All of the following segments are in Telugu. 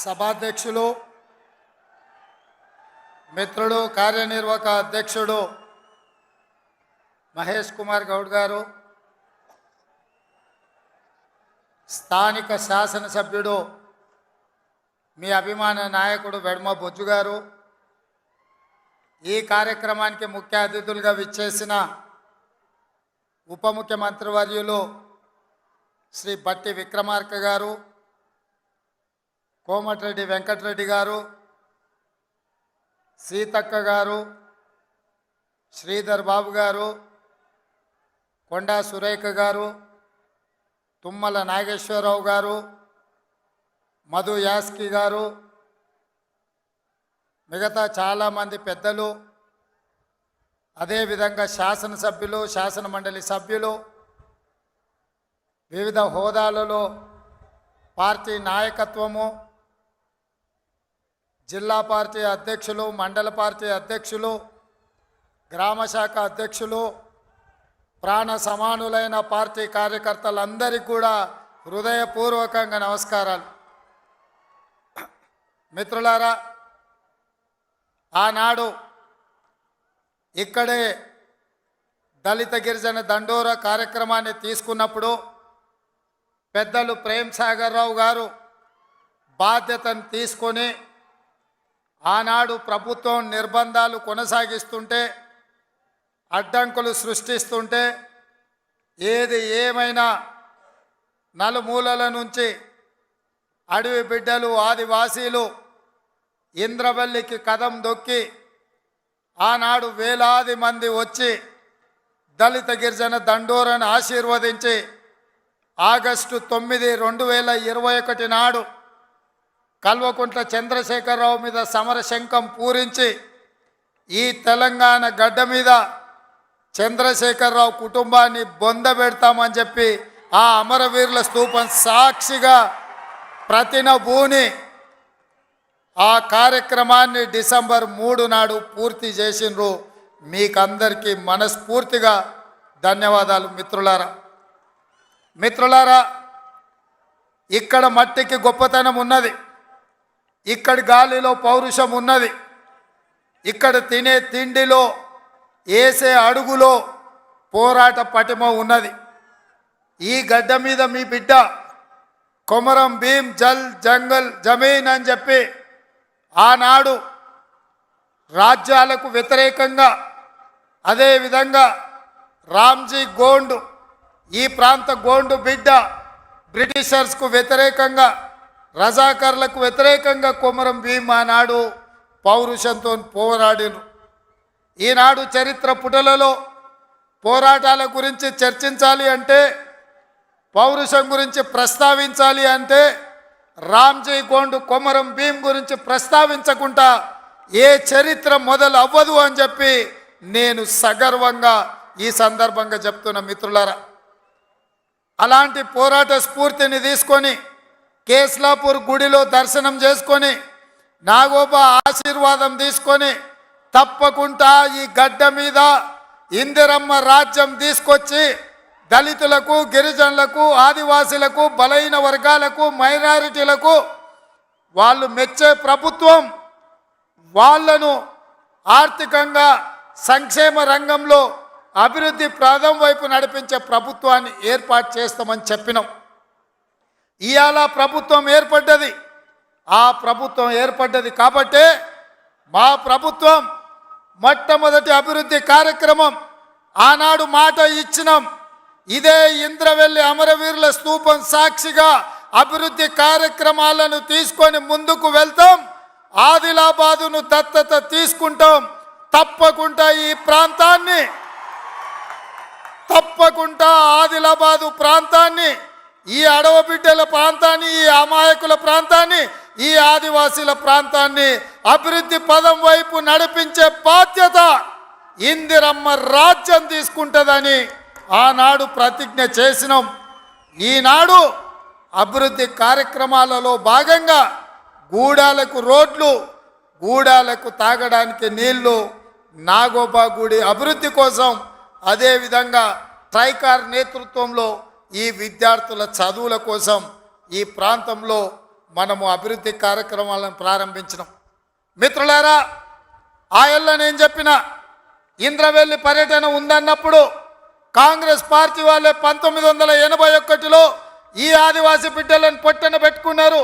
సభాధ్యక్షులు మిత్రుడు కార్యనిర్వాహక అధ్యక్షుడు మహేష్ కుమార్ గౌడ్ గారు, స్థానిక శాసనసభ్యుడు మీ అభిమాన నాయకుడు వెడ్మ బొజ్జు గారు, ఈ కార్యక్రమానికి ముఖ్య అతిథులుగా విచ్చేసిన ఉప ముఖ్యమంత్రి వర్యులు శ్రీ బట్టి విక్రమార్క గారు, కోమటిరెడ్డి వెంకటరెడ్డి గారు, సీతక్క గారు, శ్రీధర్ బాబు గారు, కొండా సురేఖ గారు, తుమ్మల నాగేశ్వరరావు గారు, మధు యాస్కి గారు, మిగతా చాలామంది పెద్దలు, అదేవిధంగా శాసనసభ్యులు, శాసన మండలి సభ్యులు, వివిధ హోదాలలో పార్టీ నాయకత్వము, జిల్లా పార్టీ అధ్యక్షులు, మండల పార్టీ అధ్యక్షులు, గ్రామ శాఖ అధ్యక్షులు, ప్రాణ సమానులైన పార్టీ కార్యకర్తలందరికీ కూడా హృదయపూర్వకంగా నమస్కారాలు. మిత్రులారా, ఆనాడు ఇక్కడే దళిత గిరిజన దండోర కార్యక్రమాన్ని తీసుకున్నప్పుడు పెద్దలు ప్రేమ్ సాగర్ రావు గారు బాధ్యతను తీసుకొని ఆనాడు ప్రభుత్వం నిర్బంధాలు కొనసాగిస్తుంటే, అడ్డంకులు సృష్టిస్తుంటే, ఏది ఏమైనా నలుమూలల నుంచి అడవి బిడ్డలు, ఆదివాసీలు ఇంద్రవల్లికి కదం దొక్కి ఆనాడు వేలాది మంది వచ్చి దళిత గిరిజన దండోరను ఆశీర్వదించి ఆగస్టు 9, 2021 నాడు కల్వకుంట్ల చంద్రశేఖరరావు మీద సమరశంఖం పూరించి ఈ తెలంగాణ గడ్డ మీద చంద్రశేఖరరావు కుటుంబాన్ని బొందబెడతామని చెప్పి ఆ అమరవీరుల స్తూపం సాక్షిగా ప్రతినబూని ఆ కార్యక్రమాన్ని డిసెంబర్ 3 నాడు పూర్తి చేసిండ్రు. మీకందరికీ మనస్ఫూర్తిగా ధన్యవాదాలు. మిత్రులారా, ఇక్కడ మట్టికి గొప్పతనం ఉన్నది, ఇక్కడి గాలిలో పౌరుషం ఉన్నది, ఇక్కడ తినే తిండిలో, వేసే అడుగులో పోరాట పటిమ ఉన్నది. ఈ గడ్డ మీద మీ బిడ్డ కొమరం భీం జల్ జంగల్ జమీన్ అని చెప్పి ఆనాడు రాజ్యాలకు వ్యతిరేకంగా, అదేవిధంగా రామ్జీ గోండు, ఈ ప్రాంత గోండు బిడ్డ బ్రిటిషర్స్కు వ్యతిరేకంగా, రజాకర్లకు వ్యతిరేకంగా కొమరం భీం ఆనాడు పౌరుషంతో పోరాడిను. ఈనాడు చరిత్ర పుటలలో పోరాటాల గురించి చర్చించాలి అంటే, పౌరుషం గురించి ప్రస్తావించాలి అంటే రామ్జీ గోండు, కొమరం భీం గురించి ప్రస్తావించకుండా ఏ చరిత్ర మొదలు అవ్వదు అని చెప్పి నేను సగర్వంగా ఈ సందర్భంగా చెప్తున్న మిత్రులారా. అలాంటి పోరాట స్ఫూర్తిని తీసుకొని కేస్లాపూర్ గుడిలో దర్శనం చేసుకొని నాగోబా ఆశీర్వాదం తీసుకొని తప్పకుండా ఈ గడ్డ మీద ఇందిరమ్మ రాజ్యం తీసుకొచ్చి దళితులకు, గిరిజనులకు, ఆదివాసీలకు, బలహీన వర్గాలకు, మైనారిటీలకు వాళ్ళు మెచ్చే ప్రభుత్వం, వాళ్లను ఆర్థికంగా సంక్షేమ రంగంలో అభివృద్ధి ప్రాంతం వైపు నడిపించే ప్రభుత్వాన్ని ఏర్పాటు చేస్తామని చెప్పినాం. ఇవాళ ప్రభుత్వం ఏర్పడ్డది. ఆ ప్రభుత్వం ఏర్పడ్డది కాబట్టే మా ప్రభుత్వం మొట్టమొదటి అభివృద్ధి కార్యక్రమం ఆనాడు మాట ఇచ్చినాం. ఇదే ఇంద్రవెల్లి అమరవీరుల స్తూపం సాక్షిగా అభివృద్ధి కార్యక్రమాలను తీసుకొని ముందుకు వెళ్తాం. ఆదిలాబాదును దత్తత తీసుకుంటాం. తప్పకుండా ఈ ప్రాంతాన్ని, తప్పకుండా ఆదిలాబాదు ప్రాంతాన్ని, ఈ అడవ బిడ్డల ప్రాంతాన్ని, ఈ అమాయకుల ప్రాంతాన్ని, ఈ ఆదివాసీల ప్రాంతాన్ని అభివృద్ధి పదం వైపు నడిపించే బాధ్యత ఇందిరమ్మ రాజ్యం తీసుకుంటుందని ఆనాడు ప్రతిజ్ఞ చేసినాం. ఈనాడు అభివృద్ధి కార్యక్రమాలలో భాగంగా గూడాలకు రోడ్లు, గూడాలకు తాగడానికి నీళ్లు, నాగోబా గుడి అభివృద్ధి కోసం, అదేవిధంగా ట్రైకార్ నేతృత్వంలో ఈ విద్యార్థుల చదువుల కోసం ఈ ప్రాంతంలో మనము అభివృద్ధి కార్యక్రమాలను ప్రారంభించినాం. మిత్రులారా, ఆయల్ల నేను చెప్పిన ఇంద్రవెల్లి పర్యటన ఉందన్నప్పుడు కాంగ్రెస్ పార్టీ వాళ్ళే 1981లో ఈ ఆదివాసీ బిడ్డలను పొట్టన పెట్టుకున్నారు.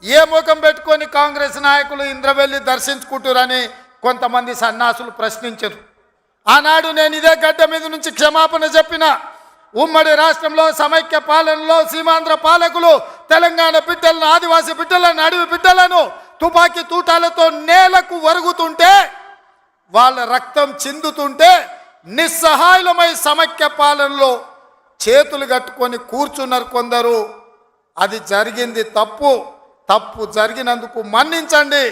ఏ ముఖం పెట్టుకొని కాంగ్రెస్ నాయకులు ఇంద్రవెల్లి దర్శించుకుంటారని కొంతమంది సన్నాసులు ప్రశ్నించారు. ఆనాడు నేను ఇదే గడ్డ మీద నుంచి క్షమాపణ చెప్పిన. ఉమ్మడి రాష్ట్రంలో సమైక్య పాలనలో సీమాంధ్ర పాలకులు తెలంగాణ బిడ్డలను, ఆదివాసీ బిడ్డలను, అడవి బిడ్డలను తుపాకీ తూటాలతో నేలకు వరుగుతుంటే, వాళ్ళ రక్తం చిందుతుంటే నిస్సహాయులమై సమైక్య పాలనలో చేతులు కట్టుకొని కూర్చున్నారు కొందరు. అది జరిగింది తప్పు. తప్పు జరిగినందుకు మన్నించండి.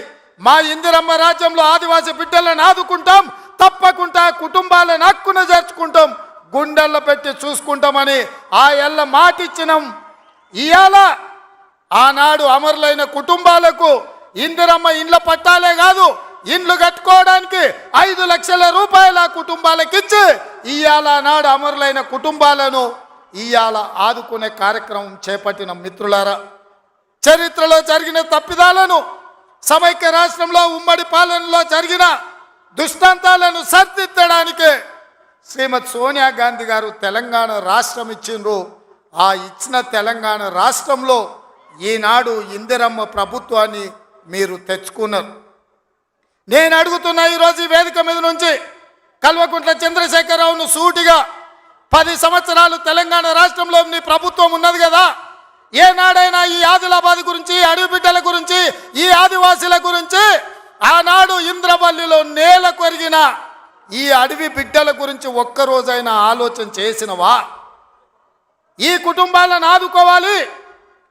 మా ఇందిరమ్మ రాజ్యంలో ఆదివాసీ బిడ్డలను ఆదుకుంటాం, తప్పకుండా కుటుంబాలను హక్కున చేర్చుకుంటాం, గుండెల్లో పెట్టి చూసుకుంటామని ఆ ఎల్ల మాటిచ్చినాం. ఇవాళ ఆనాడు అమరులైన కుటుంబాలకు ఇందిరమ్మ ఇండ్ల పట్టాలే కాదు, ఇండ్లు కట్టుకోవడానికి 5 లక్షల రూపాయల కుటుంబాలకు ఇచ్చి ఇవాళ నాడు అమరులైన కుటుంబాలను ఇవాళ ఆదుకునే కార్యక్రమం చేపట్టిన. మిత్రులారా, చరిత్రలో జరిగిన తప్పిదాలను, సమైక్య రాష్ట్రంలో ఉమ్మడి పాలనలో జరిగిన దుష్టాంతాలను సరిదిద్దడానికే శ్రీమతి సోనియా గాంధీ గారు తెలంగాణ రాష్ట్రం ఇచ్చిండ్రు. ఆ ఇచ్చిన తెలంగాణ రాష్ట్రంలో ఈనాడు ఇందిరమ్మ ప్రభుత్వాన్ని మీరు తెచ్చుకున్నారు. నేను అడుగుతున్నా ఈరోజు ఈ వేదిక మీద నుంచి కల్వకుంట్ల చంద్రశేఖరరావును సూటిగా, 10 సంవత్సరాలు తెలంగాణ రాష్ట్రంలో నీ ప్రభుత్వం ఉన్నది కదా, ఏనాడైనా ఈ ఆదిలాబాద్ గురించి, అడవి బిడ్డల గురించి, ఈ ఆదివాసీల గురించి, ఆనాడు ఇంద్రవల్లిలో నేల కొరిగిన ఈ అడవి బిడ్డల గురించి ఒక్కరోజైనా ఆలోచన చేసినవా? ఈ కుటుంబాలను ఆదుకోవాలి,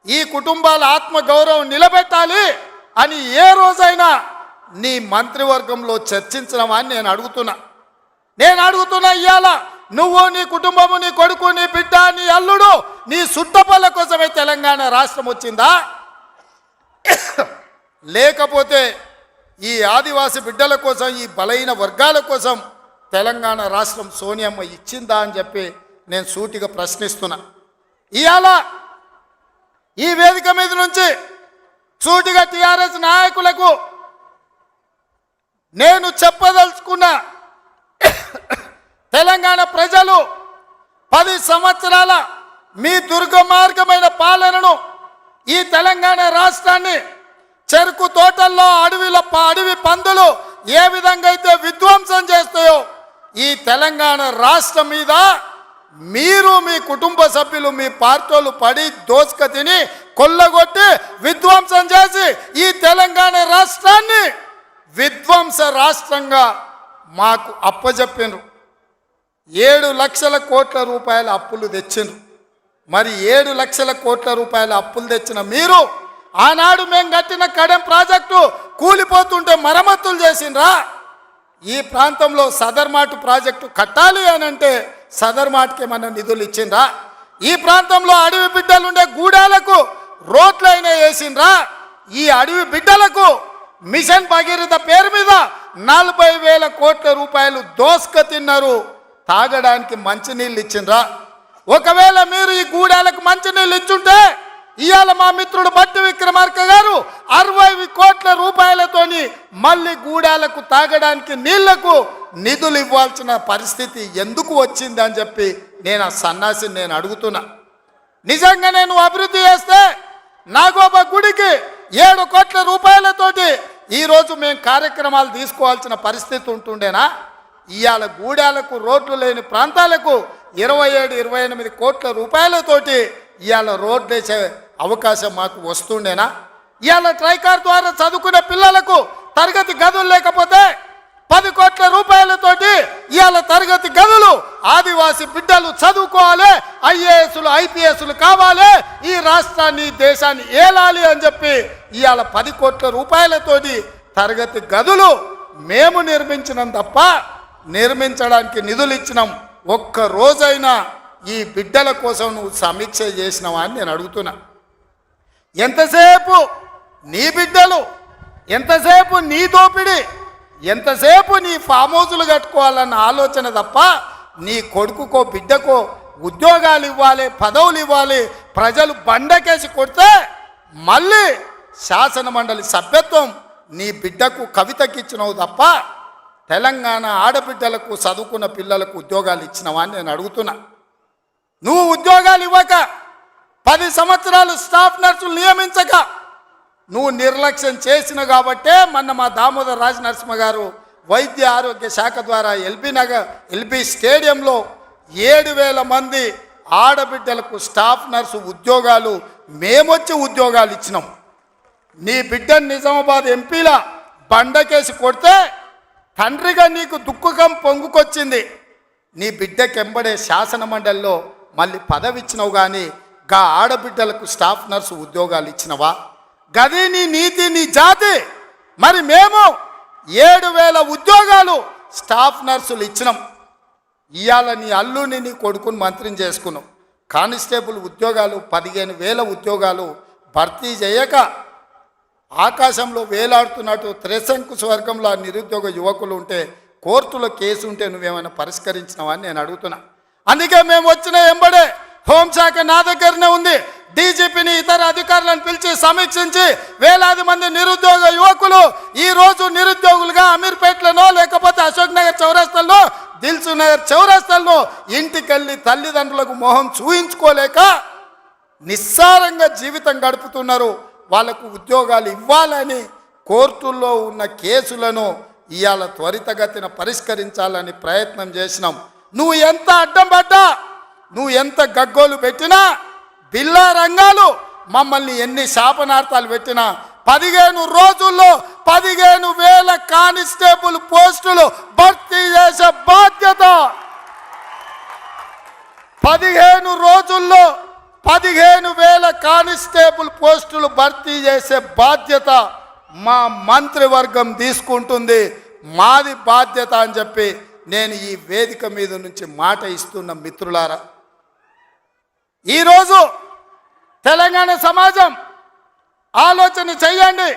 ఈ కుటుంబాల ఆత్మగౌరవం నిలబెట్టాలి అని ఏ రోజైనా నీ మంత్రివర్గంలో చర్చించినవా అని నేను అడుగుతున్నా. ఇవాళ నువ్వు, నీ కుటుంబము, నీ కొడుకు, నీ బిడ్డ, నీ అల్లుడు, నీ సుట్టపల్ల కోసమే తెలంగాణ రాష్ట్రం వచ్చిందా? లేకపోతే ఈ ఆదివాసీ బిడ్డల కోసం, ఈ బలైన వర్గాల కోసం తెలంగాణ రాష్ట్రం సోనియమ్మ ఇచ్చిందా అని చెప్పి నేను సూటిగా ప్రశ్నిస్తున్నా. ఇవాళ ఈ వేదిక మీద నుంచి సూటిగా టీఆర్ఎస్ నాయకులకు నేను చెప్పదలుచుకున్న, తెలంగాణ ప్రజలు 10 సంవత్సరాల మీ దుర్గమార్గమైన పాలనను, ఈ తెలంగాణ రాష్ట్రాన్ని చెరుకు తోటల్లో అడవి పందులు ఏ విధంగా అయితే విధ్వంసం చేస్తాయో, ఈ తెలంగాణ రాష్ట్రం మీద మీరు, మీ కుటుంబ సభ్యులు, మీ పార్టీలు పడి దోసుక తిని కొల్లగొట్టి విధ్వంసం చేసి ఈ తెలంగాణ రాష్ట్రాన్ని విధ్వంస రాష్ట్రంగా మాకు అప్పజెప్పినారు. 7 లక్షల కోట్ల రూపాయల అప్పులు తెచ్చిండ్రు. మరి 7 లక్షల కోట్ల రూపాయల అప్పులు తెచ్చిన మీరు ఆనాడు మేము కట్టిన కడెం ప్రాజెక్టు కూలిపోతుంటే మరమ్మతులు చేసిండ్రా? ఈ ప్రాంతంలో సదర్మాటు ప్రాజెక్టు కట్టాలి అని అంటే సదర్మాటుకి ఏమన్నా నిధులు ఇచ్చిండ్రా? ఈ ప్రాంతంలో అడవి బిడ్డలుండే గూడాలకు రోడ్లైనా వేసిండ్రా? ఈ అడవి బిడ్డలకు మిషన్ భగీరథ పేరు మీద 40,000 కోట్ల రూపాయలు దోసుక తిన్నారు. తాగడానికి మంచినీళ్ళు ఇచ్చిండ్రా? ఒకవేళ మీరు ఈ గూడాలకు మంచినీళ్ళు ఇచ్చుంటే ఇవాళ మా మిత్రుడు బట్టి విక్రమార్క గారు 60 కోట్ల రూపాయలతోని మళ్ళీ గూడాలకు తాగడానికి నీళ్లకు నిధులు ఇవ్వాల్సిన పరిస్థితి ఎందుకు వచ్చింది అని చెప్పి నేను ఆ సన్నాసిని నేను అడుగుతున్నా. నిజంగా నేను అభివృద్ధి చేస్తే నాగోబా గుడికి 7 కోట్ల రూపాయలతోటి ఈరోజు మేము కార్యక్రమాలు తీసుకోవాల్సిన పరిస్థితి ఉంటుండేనా? ఇవాళ గూడాలకు, రోడ్లు లేని ప్రాంతాలకు 27-28 కోట్ల రూపాయలతోటి ఇవాళ రోడ్లు వేసే అవకాశం మాకు వస్తుండేనా? ఇవాళ ట్రైకార్ ద్వారా చదువుకునే పిల్లలకు తరగతి గదులు లేకపోతే 10 కోట్ల రూపాయలతోటి ఇవాళ తరగతి గదులు, ఆదివాసీ బిడ్డలు చదువుకోవాలి, ఐఏఎస్లు, ఐపీఎస్లు కావాలి, ఈ రాష్ట్రాన్ని, దేశాన్ని ఏలాలి అని చెప్పి ఇవాళ 10 కోట్ల రూపాయలతోటి తరగతి గదులు మేము నిర్మించినాం తప్ప నిర్మించడానికి నిధులు ఇచ్చినాం. ఒక్క రోజైనా ఈ బిడ్డల కోసం నువ్వు సమీక్ష చేసినావా అని నేను అడుగుతున్నా. ఎంతసేపు నీ బిడ్డలు, ఎంతసేపు నీ దోపిడి, ఎంతసేపు నీ ఫామ్ హౌజులు కట్టుకోవాలన్న ఆలోచన తప్ప నీ కొడుకుకో బిడ్డకో ఉద్యోగాలు ఇవ్వాలి, పదవులు ఇవ్వాలి, ప్రజలు బండకేసి కొడితే మళ్ళీ శాసన మండలి సభ్యత్వం నీ బిడ్డకు కవితకి ఇచ్చినవు తప్ప తెలంగాణ ఆడబిడ్డలకు చదువుకున్న పిల్లలకు ఉద్యోగాలు ఇచ్చినవా అని నేను అడుగుతున్నా. నువ్వు ఉద్యోగాలు ఇవ్వక 10 సంవత్సరాలు స్టాఫ్ నర్సులు నియమించక నువ్వు నిర్లక్ష్యం చేసిన కాబట్టే మొన్న మా దామోదర్ రాజ నరసింహ గారు వైద్య ఆరోగ్య శాఖ ద్వారా ఎల్బీ స్టేడియంలో 7,000 మంది ఆడబిడ్డలకు స్టాఫ్ నర్సు ఉద్యోగాలు మేమొచ్చి ఉద్యోగాలు ఇచ్చినాం. నీ బిడ్డను నిజామాబాద్ ఎంపీల బండకేసి కొడితే తండ్రిగా నీకు దుఃఖం పొంగుకొచ్చింది. నీ బిడ్డకెంబడే శాసన మండలిలో మళ్ళీ పదవి ఇచ్చినావు, కానీ గా ఆడబిడ్డలకు స్టాఫ్ నర్సు ఉద్యోగాలు ఇచ్చినవా? గది నీ నీతి, నీ జాతి. మరి మేము 7,000 ఉద్యోగాలు స్టాఫ్ నర్సులు ఇచ్చినాం. ఇవాళ నీ అల్లుని నీ కొడుకుని మంత్రిని చేసుకున్నాం. కానిస్టేబుల్ ఉద్యోగాలు 15,000 ఉద్యోగాలు భర్తీ చేయక ఆకాశంలో వేలాడుతున్నట్టు త్రిశంకు స్వర్గంలో నిరుద్యోగ యువకులు ఉంటే కోర్టులో కేసు ఉంటే నువ్వేమైనా పరిష్కరించినావా అని నేను అడుగుతున్నా. అందుకే మేము వచ్చిన ఎంబడే హోంశాఖ నా దగ్గరనే ఉంది. డీజీపీని ఇతర అధికారులను పిలిచి సమీక్షించి వేలాది మంది నిరుద్యోగ యువకులు ఈరోజు నిరుద్యోగులుగా అమీర్పేటలోనో లేకపోతే అశోక్ నగర్ చౌరస్తాల్లో దిల్సు నగర్ చౌరస్తాల్లో ఇంటికెళ్ళి తల్లిదండ్రులకు మొహం చూయించుకోలేక నిస్సారంగా జీవితం గడుపుతున్నారు. వాళ్ళకు ఉద్యోగాలు ఇవ్వాలని కోర్టుల్లో ఉన్న కేసులను ఇవాళ త్వరితగతిన పరిష్కరించాలని ప్రయత్నం చేసినాం. నువ్వు ఎంత అడ్డం పడ్డా, నువ్వు ఎంత గగ్గోలు పెట్టినా, బిల్లా రంగాలు మమ్మల్ని ఎన్ని శాపనార్థాలు పెట్టినా 15 రోజుల్లో 15,000 కానిస్టేబుల్ పోస్టులు భర్తీ చేసే బాధ్యత, 15 రోజుల్లో 15,000 కానిస్టేబుల్ పోస్టులు భర్తీ చేసే బాధ్యత మా మంత్రివర్గం తీసుకుంటుంది. మాది బాధ్యత అని చెప్పి నేను ఈ వేదిక మీద నుంచి మాట ఇస్తున్న మిత్రులారా, ఈరోజు తెలంగాణ సమాజం ఆలోచన చెయ్యండి.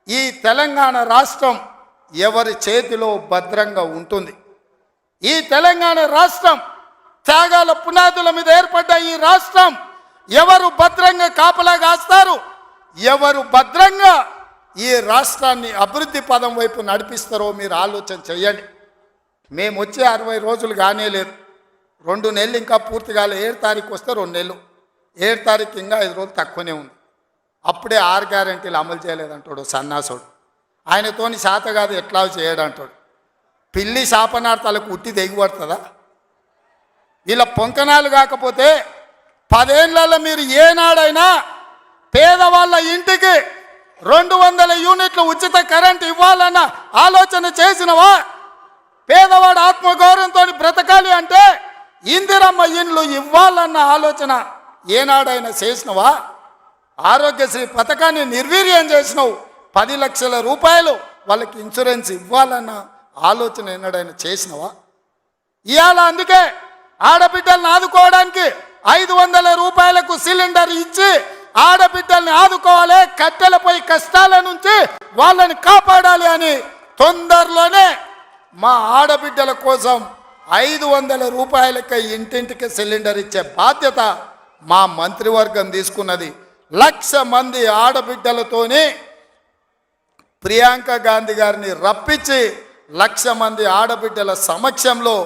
ఈ తెలంగాణ రాష్ట్రం ఎవరి చేతిలో భద్రంగా ఉంటుంది? ఈ తెలంగాణ రాష్ట్రం త్యాగాల పునాదుల మీద ఏర్పడ్డ ఈ రాష్ట్రం ఎవరు భద్రంగా కాపలా కాస్తారు? ఎవరు భద్రంగా ఈ రాష్ట్రాన్ని అభివృద్ధి పదం వైపు నడిపిస్తారో మీరు ఆలోచన చెయ్యండి. మేము వచ్చే 60 రోజులు కానే లేదు, 2 నెలలు ఇంకా పూర్తి కాలే. 7 తారీఖు వస్తే 2 నెలలు, 7 తారీఖు ఇంకా 5 రోజులు తక్కువనే ఉంది. అప్పుడే 6 గ్యారెంటీలు అమలు చేయలేదంటాడు సన్నాసుడు. ఆయనతోని శాత కాదు ఎట్లా చేయడంటాడు. పిల్లి శాపనార్థాలకు ఉట్టి దిగిపడుతుందా? వీళ్ళ పొంకనాలు కాకపోతే 10 ఏళ్లలో మీరు ఏనాడైనా పేదవాళ్ళ ఇంటికి 200 యూనిట్లు ఉచిత కరెంట్ ఇవ్వాలన్న ఆలోచన చేసినవా? పేదవాడు ఆత్మగౌరవంతో బ్రతకాలి అంటే ఇందిరమ్మ ఇండ్లు ఇవ్వాలన్న ఆలోచన ఏనాడైనా చేసినవా? ఆరోగ్యశ్రీ పథకాన్ని నిర్వీర్యం చేసినావు. 10 లక్షల రూపాయలు వాళ్ళకి ఇన్సూరెన్స్ ఇవ్వాలన్న ఆలోచన ఏనాడైనా చేసినవా? ఇవాళ అందుకే ఆడబిడ్డల్ని ఆదుకోవడానికి 500 రూపాయలకు సిలిండర్ ఇచ్చి ఆడబిడ్డల్ని ఆదుకోవాలి, కట్టెలపై కష్టాల నుంచి వాళ్ళని కాపాడాలి అని తొందరలోనే మా ఆడబిడ్డల కోసం 500 రూపాయలకి ఇంటింటికి సిలిండర్ ఇచ్చే బాధ్యత మా మంత్రివర్గం తీసుకున్నది. 1,00,000 మంది ఆడబిడ్డలతోని ప్రియాంక గాంధీ గారిని రప్పించి 1,00,000 మంది ఆడబిడ్డల సమక్షంలో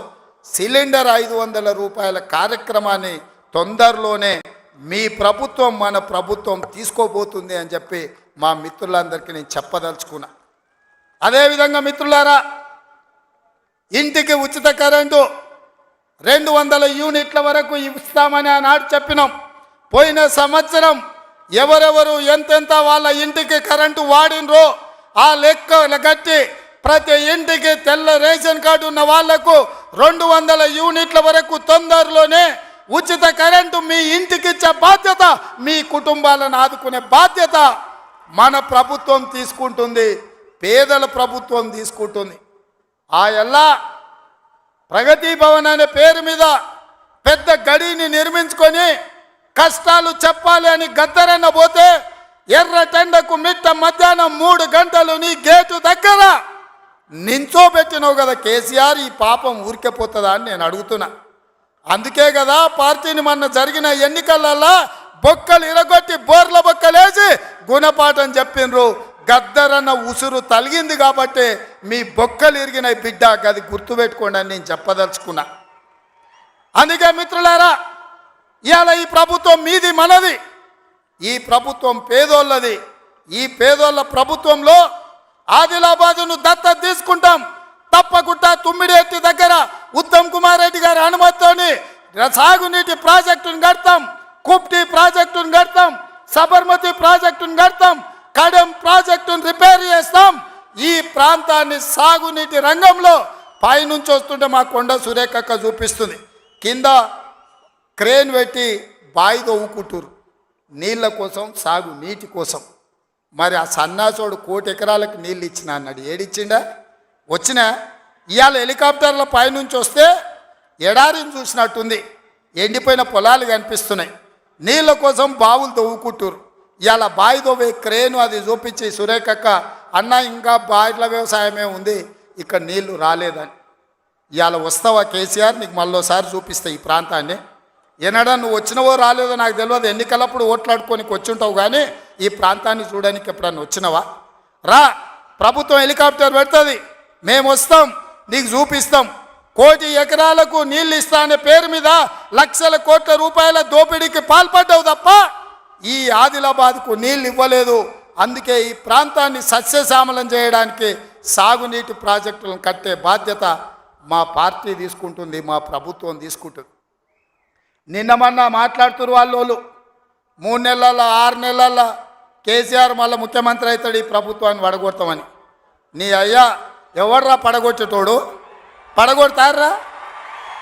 సిలిండర్ 500 రూపాయల కార్యక్రమాన్ని తొందరలోనే మీ ప్రభుత్వం మన ప్రభుత్వం తీసుకోబోతుంది అని చెప్పి మా మిత్రులందరికీ నేను చెప్పదలుచుకున్నా. అదేవిధంగా మిత్రులారా, ఇంటికి ఉచిత కరెంటు 200 యూనిట్ల వరకు ఇస్తామని ఆనాడు చెప్పినాం. పోయిన సంవత్సరం ఎవరెవరు ఎంతెంత వాళ్ళ ఇంటికి కరెంటు వాడినరో ఆ లెక్క కట్టి ప్రతి ఇంటికి తెల్ల రేషన్ కార్డు ఉన్న వాళ్లకు 200 యూనిట్ల వరకు తొందరలోనే ఉచిత కరెంటు మీ ఇంటికి ఇచ్చే బాధ్యత, మీ కుటుంబాలను ఆదుకునే బాధ్యత మన ప్రభుత్వం తీసుకుంటుంది, పేదల ప్రభుత్వం తీసుకుంటుంది. ఆ ఎల్లా ప్రగతి భవన్ అనే పేరు మీద పెద్ద గడిని నిర్మించుకొని కష్టాలు చెప్పాలి అని గద్దరన్న పోతే ఎర్రటెండకు మిట్ట మధ్యాహ్నం 3 గంటలు నీ గేటు దగ్గర నించోబెట్టినావు కదా కేసీఆర్. ఈ పాపం ఊరికెపోతుందా అని నేను అడుగుతున్నా. అందుకే కదా పార్టీని మొన్న జరిగిన ఎన్నికలలో బొక్కలు ఇరగొట్టి బోర్ల బొక్కలేసి గుణపాఠం చెప్పిండ్రు. గద్దరన్న ఉసురు తలిగింది కాబట్టి మీ బొక్కలు ఇరిగిన బిడ్డ గది గుర్తుపెట్టుకోండి అని నేను చెప్పదలుచుకున్నా. అందుకే మిత్రులారా, ఇవాళ ఈ ప్రభుత్వం మీది మనది, ఈ ప్రభుత్వం పేదోళ్ళది. ఈ పేదోళ్ళ ప్రభుత్వంలో ఆదిలాబాదును దత్తత తీసుకుంటాం. తప్పకుండా తుమ్మిడిఎట్టి దగ్గర ఉత్తమ్ కుమార్ రెడ్డి గారి అనుమతితోని సాగునీటి ప్రాజెక్టును కడతాం, కుప్టి ప్రాజెక్టును కడతాం, సబర్మతి ప్రాజెక్టును కడతాం, కడెం ప్రాజెక్టును రిపేర్ చేస్తాం. ఈ ప్రాంతాన్ని సాగునీటి రంగంలో పైనుంచి వస్తుంటే మా కొండ సురేఖక్క చూపిస్తుంది, కింద క్రేన్ పెట్టి బాయి తవ్వుకుంటారు నీళ్ళ కోసం, సాగు నీటి కోసం. మరి ఆ సన్నాసోడు 1 కోటి ఎకరాలకు నీళ్ళు ఇచ్చిన అన్నాడు. ఏడిచ్చిండా? వచ్చినా ఇవాళ హెలికాప్టర్ల పైనుంచి వస్తే ఎడారిని చూసినట్టుంది, ఎండిపోయిన పొలాలు కనిపిస్తున్నాయి. నీళ్ళ కోసం బావులు తవ్వుకుంటారు. ఇవాళ బావి తవ్వే క్రేను అది చూపించి సురేఖక్క అన్న ఇంకా బాయిల వ్యవసాయమే ఉంది, ఇక్కడ నీళ్లు రాలేదని. ఇవాళ వస్తావా కేసీఆర్, నీకు మళ్ళోసారి చూపిస్తా ఈ ప్రాంతాన్ని. ఏనాడా నువ్వు వచ్చినవో రాలేదో నాకు తెలియదు, ఎన్నికలప్పుడు ఓట్లాడుకొని వచ్చుంటావు, కానీ ఈ ప్రాంతాన్ని చూడడానికి ఎప్పుడన్నా వచ్చినవా? రా, ప్రభుత్వం హెలికాప్టర్ పెడుతుంది, మేము వస్తాం, నీకు చూపిస్తాం. 1 కోటి ఎకరాలకు నీళ్ళు ఇస్తా అనే పేరు మీద లక్షల కోట్ల రూపాయల దోపిడీకి పాల్పడ్డావు తప్ప ఈ ఆదిలాబాద్కు నీళ్ళు ఇవ్వలేదు. అందుకే ఈ ప్రాంతాన్ని సస్యశ్యామలం చేయడానికి సాగునీటి ప్రాజెక్టులను కట్టే బాధ్యత మా పార్టీ తీసుకుంటుంది, మా ప్రభుత్వం తీసుకుంటుంది. నిన్న మొన్న మాట్లాడుతున్నారు వాళ్ళు 3 నెలల 6 నెలల కేసీఆర్ మళ్ళీ ముఖ్యమంత్రి అవుతాడు, ఈ ప్రభుత్వాన్ని పడగొడతామని. నీ అయ్యా ఎవడ్రా పడగొట్టేటోడు? పడగొడతారా?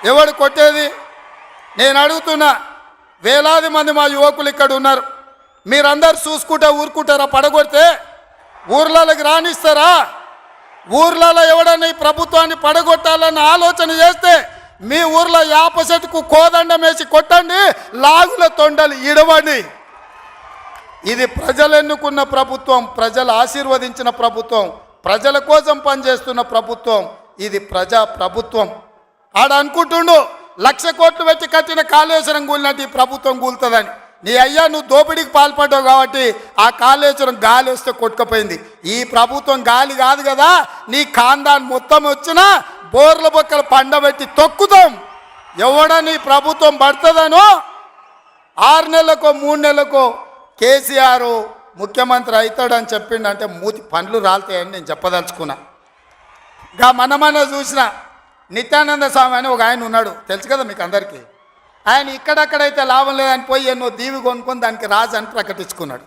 ఎవడు కొట్టేది? నేను అడుగుతున్నా, వేలాది మంది మా యువకులు ఇక్కడ ఉన్నారు, మీరందరూ చూసుకుంటే ఊరుకుంటారా? పడగొడితే ఊర్లలోకి రానిస్తారా? ఊర్లలో ఎవడన్నా ఈ ప్రభుత్వాన్ని పడగొట్టాలన్న ఆలోచన చేస్తే మీ ఊర్లో యాప చెట్టుకు కోదండం వేసి కొట్టండి, లాగుల తొండలు ఇడవండి. ఇది ప్రజలు ఎన్నుకున్న ప్రభుత్వం, ప్రజలు ఆశీర్వదించిన ప్రభుత్వం, ప్రజల కోసం పనిచేస్తున్న ప్రభుత్వం. ఇది ప్రజా ప్రభుత్వం. ఆడ అనుకుంటుండు 1,00,000 కోట్లు పెట్టి కట్టిన కాళేశ్వరం కూలినట్టు ఈ ప్రభుత్వం కూలుతుందని. నీ అయ్యా నువ్వు దోపిడీకి పాల్పడ్డావు కాబట్టి ఆ కాళేశ్వరం గాలి వస్తే కొట్టుకుపోయింది. ఈ ప్రభుత్వం గాలి కాదు కదా, నీ ఖాందాన్ మొత్తం వచ్చినా బోర్ల బొక్కలు పండబెట్టి తొక్కుతాం. ఎవడని ప్రభుత్వం పడుతుందనో 6 నెలలకో 3 నెలలకో కేసీఆర్ ముఖ్యమంత్రి అవుతాడని చెప్పిండంటే మూతి పండ్లు రాలుతాయని నేను చెప్పదలుచుకున్నా. ఇంకా మన చూసిన నిత్యానంద స్వామి అని ఒక ఆయన ఉన్నాడు, తెలుసు కదా మీకు అందరికీ. ఆయన ఇక్కడక్కడైతే లాభం లేదని పోయి ఎన్నో దీవి కొనుక్కొని దానికి రాజు అని ప్రకటించుకున్నాడు.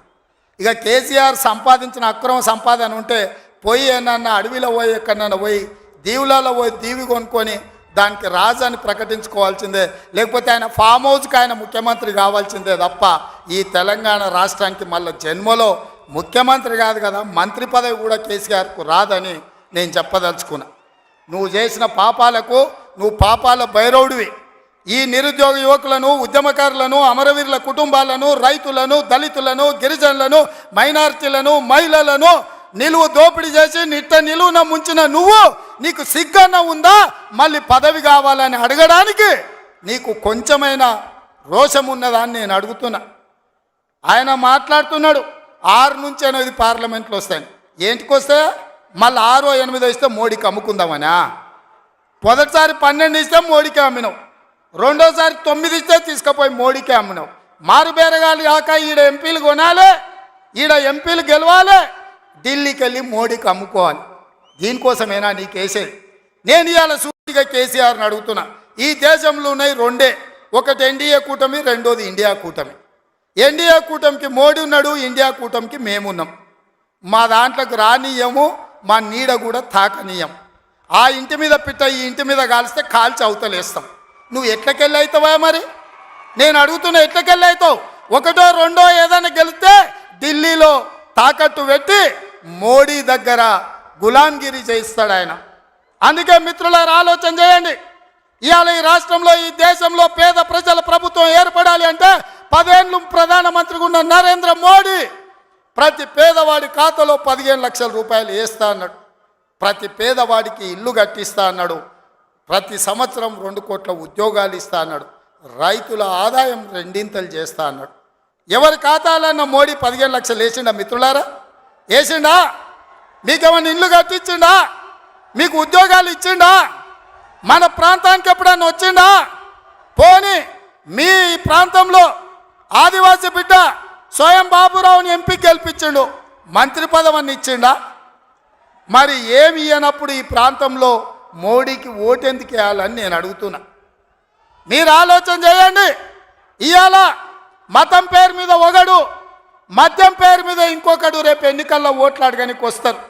ఇక కేసీఆర్ సంపాదించిన అక్రమ సంపాదన ఉంటే పోయి ఏమన్నా అడవిలో పోయి ఎక్కడన్నా పోయి దీవులలో పోయి దీవి కొనుక్కొని దానికి రాజు అని ప్రకటించుకోవాల్సిందే, లేకపోతే ఆయన ఫామ్ హౌస్కి ఆయన ముఖ్యమంత్రి కావాల్సిందే తప్ప ఈ తెలంగాణ రాష్ట్రానికి మళ్ళీ జన్మలో ముఖ్యమంత్రి కాదు కదా, మంత్రి పదవి కూడా కేసీఆర్కు రాదని నేను చెప్పదలుచుకున్నా. నువ్వు చేసిన పాపాలకు నువ్వు పాపాల భైరవుడివి. ఈ నిరుద్యోగ యువకులను, ఉద్యమకారులను, అమరవీరుల కుటుంబాలను, రైతులను, దళితులను, గిరిజనులను, మైనారిటీలను, మహిళలను నిలువు దోపిడీ చేసి నిలువున ముంచిన నువ్వు, నీకు సిగ్గన్న ఉందా మళ్ళీ పదవి కావాలని అడగడానికి? నీకు కొంచెమైనా రోషం ఉన్నదాన్ని నేను అడుగుతున్నా. ఆయన మాట్లాడుతున్నాడు 6 నుంచి 8 పార్లమెంట్లు వస్తాయి. ఏంటికి వస్తే మళ్ళీ 6 or 8 ఇస్తే మోడీకి అమ్ముకుందామనా? మొదటిసారి 12 ఇస్తే మోడీకే అమ్మినావు, రెండోసారి 9 ఇస్తే తీసుకుపోయి మోడీకే అమ్మినావు. మారు బేరగాలు కాక ఈడ ఎంపీలు కొనాలి, ఈడ ఎంపీలు గెలవాలి, ఢిల్లీకి వెళ్ళి మోడీకి అమ్ముకోవాలి. దీనికోసమేనా నీకు వేసేది? నేను ఇవాళ సూటిగా కేసీఆర్ని అడుగుతున్నా. ఈ దేశంలో ఉన్నాయి 2, ఒకటి ఎన్డీఏ కూటమి, రెండోది ఇండియా కూటమి. ఎన్డీఏ కూటమికి మోడీ ఉన్నాడు, ఇండియా కూటమికి మేమున్నాం. మా దాంట్లోకి రానీయము, మా నీడ కూడా తాకనీయం. ఆ ఇంటి మీద పిట్ట ఈ ఇంటి మీద కాలిస్తే కాల్చి అవతలేస్తాం. నువ్వు ఎట్లకెళ్ళి అవుతావా? మరి నేను అడుగుతున్నా, ఎట్లకెళ్ళి అవుతావు? 1, 2 ఏదైనా గెలిస్తే ఢిల్లీలో తాకట్టు పెట్టి మోడీ దగ్గర గులాంగిరి చేయిస్తాడు ఆయన. అందుకే మిత్రులారా ఆలోచన చేయండి. ఇవాళ ఈ రాష్ట్రంలో, ఈ దేశంలో పేద ప్రజల ప్రభుత్వం ఏర్పడాలి అంటే 10 ఏళ్ళు ప్రధానమంత్రిగా ఉన్న నరేంద్ర మోడీ ప్రతి పేదవాడి ఖాతాలో 15 లక్షల రూపాయలు వేస్తా అన్నాడు, ప్రతి పేదవాడికి ఇల్లు కట్టిస్తా అన్నాడు, ప్రతి సంవత్సరం 2 కోట్ల ఉద్యోగాలు ఇస్తా అన్నాడు, రైతుల ఆదాయం 2 చేస్తా అన్నాడు. ఎవరి ఖాతాలన్న మోడీ 15 లక్షలు వేసిండా మిత్రులారా? వేసిండా? మీకేమైనా ఇల్లు కట్టించిండా? మీకు ఉద్యోగాలు ఇచ్చిండా? మన ప్రాంతానికి ఎప్పుడన్నా వచ్చిండా? పోనీ మీ ప్రాంతంలో ఆదివాసీ బిడ్డ స్వయం బాబురావుని ఎంపీ గెలిపించిండు, మంత్రి పదవిని ఇచ్చిండా? మరి ఏమి ఇయ్యనప్పుడు ఈ ప్రాంతంలో మోడీకి ఓటెందుకు వేయాలని నేను అడుగుతున్నా. మీరు ఆలోచన చేయండి. ఇవాళ మతం పేరు మీద ఒకడు, మద్యం పేరు మీద ఇంకొకడు రేపు ఎన్నికల్లో ఓట్లు అడగడానికి వస్తారు.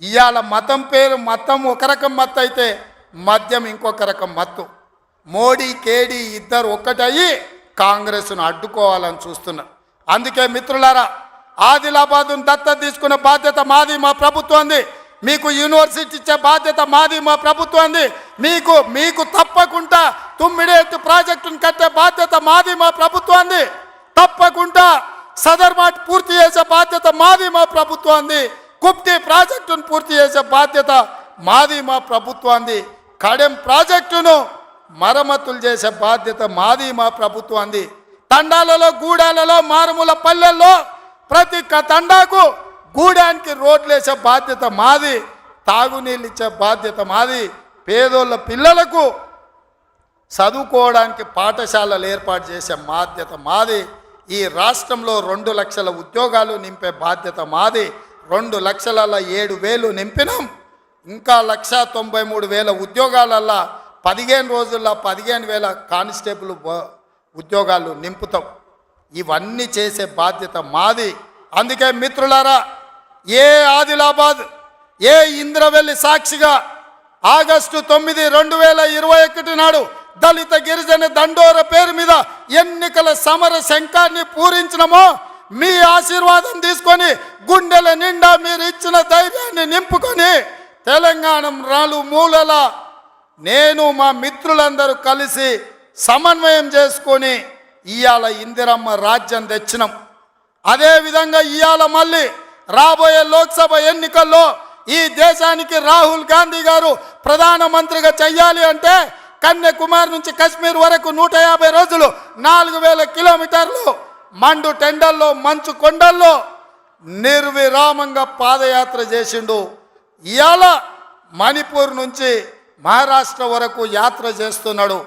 ఇవాళ మతం ఒక రకం మత్తు అయితే మద్యం ఇంకొక రకం మత్తు. మోడీ కేడీ ఇద్దరు ఒక్కటయ్యి కాంగ్రెస్ను అడ్డుకోవాలని చూస్తున్నారు. అందుకే మిత్రులారా, ఆదిలాబాద్ను దత్తత తీసుకునే బాధ్యత మాది, మా ప్రభుత్వంది. మీకు యూనివర్సిటీ ఇచ్చే బాధ్యత మాది, మా ప్రభుత్వంది. మీకు తప్పకుండా తుమ్మిడేటు ప్రాజెక్టును కట్టే బాధ్యత మాది, మా ప్రభుత్వంది. తప్పకుండా సదర్మాట్ పూర్తి చేసే బాధ్యత మాది, మా ప్రభుత్వంది. కుప్తి ప్రాజెక్టును పూర్తి చేసే బాధ్యత మాది, మా ప్రభుత్వంది. కడెం ప్రాజెక్టును మరమ్మతులు చేసే బాధ్యత మాది, మా ప్రభుత్వంది. తండాలలో, గూడాలలో, మారుమూల పల్లెల్లో ప్రతి తండాకు గూడానికి రోడ్లు వేసే బాధ్యత మాది. తాగునీళ్ళు ఇచ్చే బాధ్యత మాది. పేదోళ్ళ పిల్లలకు చదువుకోవడానికి పాఠశాలలు ఏర్పాటు చేసే బాధ్యత మాది. ఈ రాష్ట్రంలో 2 లక్షల ఉద్యోగాలు నింపే బాధ్యత మాది. 2,07,000 నింపినాం. ఇంకా 1,93,000 ఉద్యోగాలల్లా 15 రోజుల్లో 15,000 కానిస్టేబుల్ ఉద్యోగాలు నింపుతాం. ఇవన్నీ చేసే బాధ్యత మాది. అందుకే మిత్రులారా, ఏ ఆదిలాబాద్, ఏ ఇంద్రవెల్లి సాక్షిగా ఆగస్టు 9, 2021 నాడు దళిత గిరిజన దండోర పేరు మీద ఎన్నికల సమర శంఖాన్ని పూరించినమో, మీ ఆశీర్వాదం తీసుకొని గుండెల నిండా మీరు ఇచ్చిన ధైర్యాన్ని నింపుకొని తెలంగాణ మూలల నేను మా మిత్రులందరూ కలిసి సమన్వయం చేసుకొని ఇవాళ ఇందిరమ్మ రాజ్యం తెచ్చినాం. అదేవిధంగా ఇవాళ మళ్ళీ రాబోయే లోక్సభ ఎన్నికల్లో ఈ దేశానికి రాహుల్ గాంధీ గారు ప్రధానమంత్రిగా చెయ్యాలి అంటే కన్యాకుమారి నుంచి కశ్మీర్ వరకు 150 రోజులు 4,000 కిలోమీటర్లు మండు టెండల్లో, మంచు కొండల్లో నిర్విరామంగా పాదయాత్ర చేసిండు. ఇవాళ మణిపూర్ నుంచి మహారాష్ట్ర వరకు యాత్ర చేస్తున్నాడు.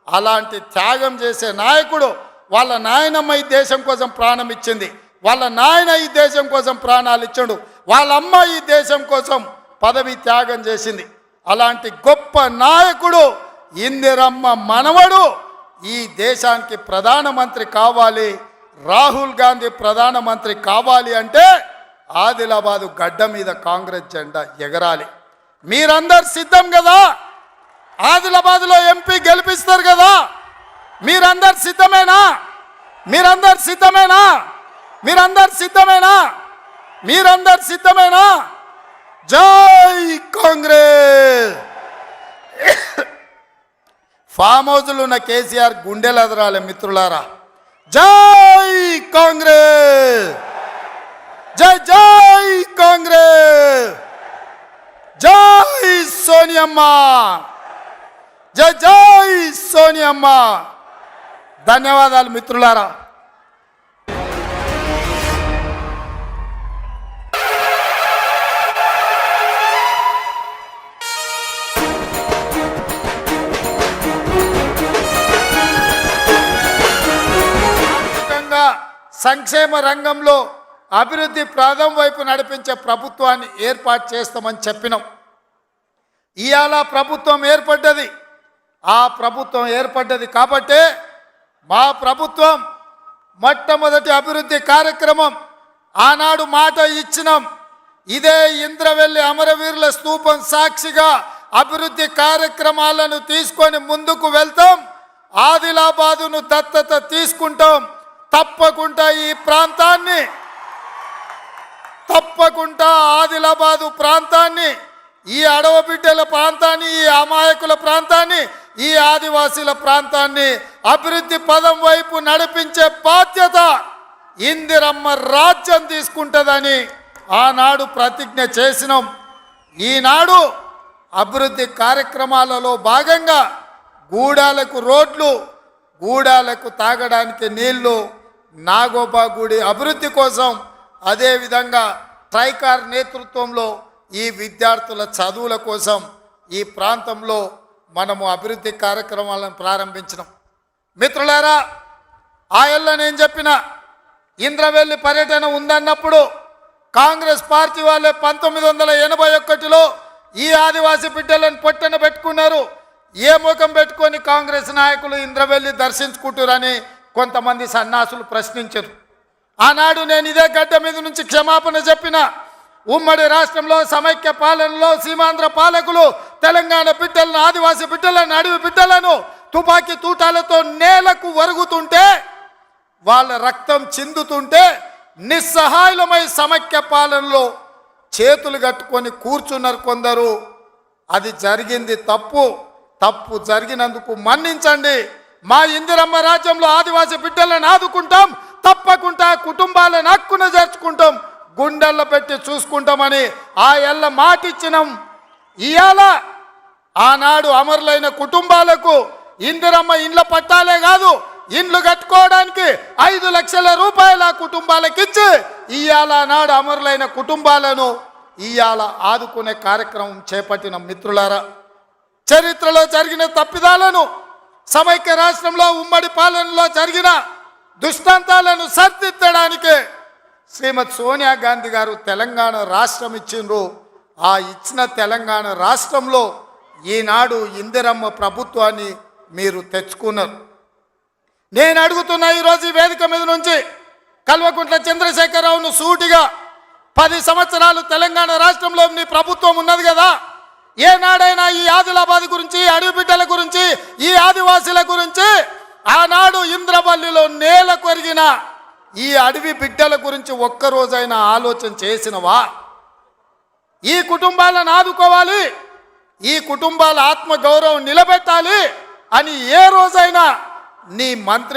అలాంటి త్యాగం చేసే నాయకుడు, వాళ్ళ నాయనమ్మ ఈ దేశం కోసం ప్రాణం ఇచ్చింది, వాళ్ళ నాయన ఈ దేశం కోసం ప్రాణాలు ఇచ్చాడు, వాళ్ళ అమ్మ ఈ దేశం కోసం పదవి త్యాగం చేసింది. అలాంటి గొప్ప నాయకుడు ఇందిరమ్మ మనవడు ఈ దేశానికి ప్రధానమంత్రి కావాలి. రాహుల్ గాంధీ ప్రధానమంత్రి కావాలి అంటే ఆదిలాబాదు గడ్డ మీద కాంగ్రెస్ జెండా ఎగరాలి. మీరందరు సిద్ధం కదా? ఆదిలాబాద్లో ఎంపీ గెలిపిస్తారు కదా? మీరందరు సిద్ధమేనా? మీరందరు సిద్ధమేనా? మీరందరు సిద్ధమేనా? మీరందరు సిద్ధమేనా? జై కాంగ్రెస్. ఫామ్ హౌస్లో ఉన్న కేసీఆర్ గుండెలు ఎదరాలి మిత్రులారా. జై కాంగ్రెస్, జై జై కాంగ్రెస్, జై సోనియమ్మ, జై జై సోనియమ్మ. ధన్యవాదాలు మిత్రులారా. సంక్షేమ రంగంలో అభివృద్ధి ప్రాధం వైపు నడిపించే ప్రభుత్వాన్ని ఏర్పాటు చేస్తామని చెప్పినాం. ఇవాళ ప్రభుత్వం ఏర్పడ్డది. ఆ ప్రభుత్వం ఏర్పడ్డది కాబట్టే మా ప్రభుత్వం మొట్టమొదటి అభివృద్ధి కార్యక్రమం ఆనాడు మాట ఇచ్చినాం. ఇదే ఇంద్రవెల్లి అమరవీరుల స్తూపం సాక్షిగా అభివృద్ధి కార్యక్రమాలను తీసుకొని ముందుకు వెళ్తాం. ఆదిలాబాదును దత్తత తీసుకుంటాం. తప్పకుండా ఈ ప్రాంతాన్ని, తప్పకుండా ఆదిలాబాదు ప్రాంతాన్ని, ఈ అడవి బిడ్డల ప్రాంతాన్ని, ఈ అమాయకుల ప్రాంతాన్ని, ఈ ఆదివాసీల ప్రాంతాన్ని అభివృద్ధి పదం వైపు నడిపించే బాధ్యత ఇందిరమ్మ రాజ్యం తీసుకుంటుందని ఆనాడు ప్రతిజ్ఞ చేసినాం. ఈనాడు అభివృద్ధి కార్యక్రమాలలో భాగంగా గూడాలకు రోడ్లు, గూడాలకు తాగడానికి నీళ్లు, నాగోబా గుడి అభివృద్ధి కోసం, అదేవిధంగా ట్రైకార్ నేతృత్వంలో ఈ విద్యార్థుల చదువుల కోసం ఈ ప్రాంతంలో మనము అభివృద్ధి కార్యక్రమాలను ప్రారంభించినాం. మిత్రులారా, ఆయల్ల నేను చెప్పిన ఇంద్రవెల్లి పర్యటన ఉందన్నప్పుడు కాంగ్రెస్ పార్టీ వాళ్ళే 1981లో ఈ ఆదివాసీ బిడ్డలను పొట్టన పెట్టుకున్నారు. ఏ ముఖం పెట్టుకొని కాంగ్రెస్ నాయకులు ఇంద్రవెల్లి దర్శించుకుంటారని కొంతమంది సన్నాసులు ప్రశ్నించారు. ఆనాడు నేను ఇదే గడ్డ మీద నుంచి క్షమాపణ చెప్పిన. ఉమ్మడి రాష్ట్రంలో సమైక్య పాలనలో సీమాంధ్ర పాలకులు తెలంగాణ బిడ్డలను, ఆదివాసీ బిడ్డలను, అడవి బిడ్డలను తుపాకీ తూటాలతో నేలకు వరుగుతుంటే, వాళ్ళ రక్తం చిందుతుంటే నిస్సహాయులమై సమైక్య పాలనలో చేతులు కట్టుకొని కూర్చున్నారు కొందరు. అది జరిగింది తప్పు. తప్పు జరిగినందుకు మన్నించండి. మా ఇందిరమ్మ రాజ్యంలో ఆదివాసీ బిడ్డలను ఆదుకుంటాం, తప్పకుండా కుటుంబాలను హక్కున చేర్చుకుంటాం, గుండెల్లో పెట్టి చూసుకుంటామని ఆ ఎల్ల మాటిచ్చినాం. ఇవాళ ఆనాడు అమరులైన కుటుంబాలకు ఇందిరమ్మ ఇండ్ల పట్టాలే కాదు, ఇండ్లు కట్టుకోవడానికి 5 లక్షల రూపాయల కుటుంబాలకు ఇచ్చి ఇవాళ నాడు అమరులైన కుటుంబాలను ఇవాళ ఆదుకునే కార్యక్రమం చేపట్టిన. మిత్రులారా, చరిత్రలో జరిగిన తప్పిదాలను, సమైక్య రాష్ట్రంలో ఉమ్మడి పాలనలో జరిగిన దుష్టాంతాలను సరిదిద్దడానికి శ్రీమతి సోనియా గాంధీ గారు తెలంగాణ రాష్ట్రం ఇచ్చిండ్రు. ఆ ఇచ్చిన తెలంగాణ రాష్ట్రంలో ఈనాడు ఇందిరమ్మ ప్రభుత్వాన్ని మీరు తెచ్చుకున్నారు. నేను అడుగుతున్నా ఈరోజు ఈ వేదిక మీద నుంచి కల్వకుంట్ల చంద్రశేఖరరావును సూటిగా, 10 సంవత్సరాలు తెలంగాణ రాష్ట్రంలో నీ ప్రభుత్వం ఉన్నది కదా, ఏనాడైనా ఈ ఆదిలాబాద్ గురించి, అడవి బిడ్డల గురించి, ఈ ఆదివాసీల గురించి, ఆనాడు ఇంద్రవల్లిలో నేల కొరిగిన ఈ అడవి బిడ్డల గురించి ఒక్కరోజైనా ఆలోచన చేసినవా? ఈ కుటుంబాలను ఆదుకోవాలి, ఈ కుటుంబాల ఆత్మగౌరవం నిలబెట్టాలి అని ఏ రోజైనా నీ మంత్రి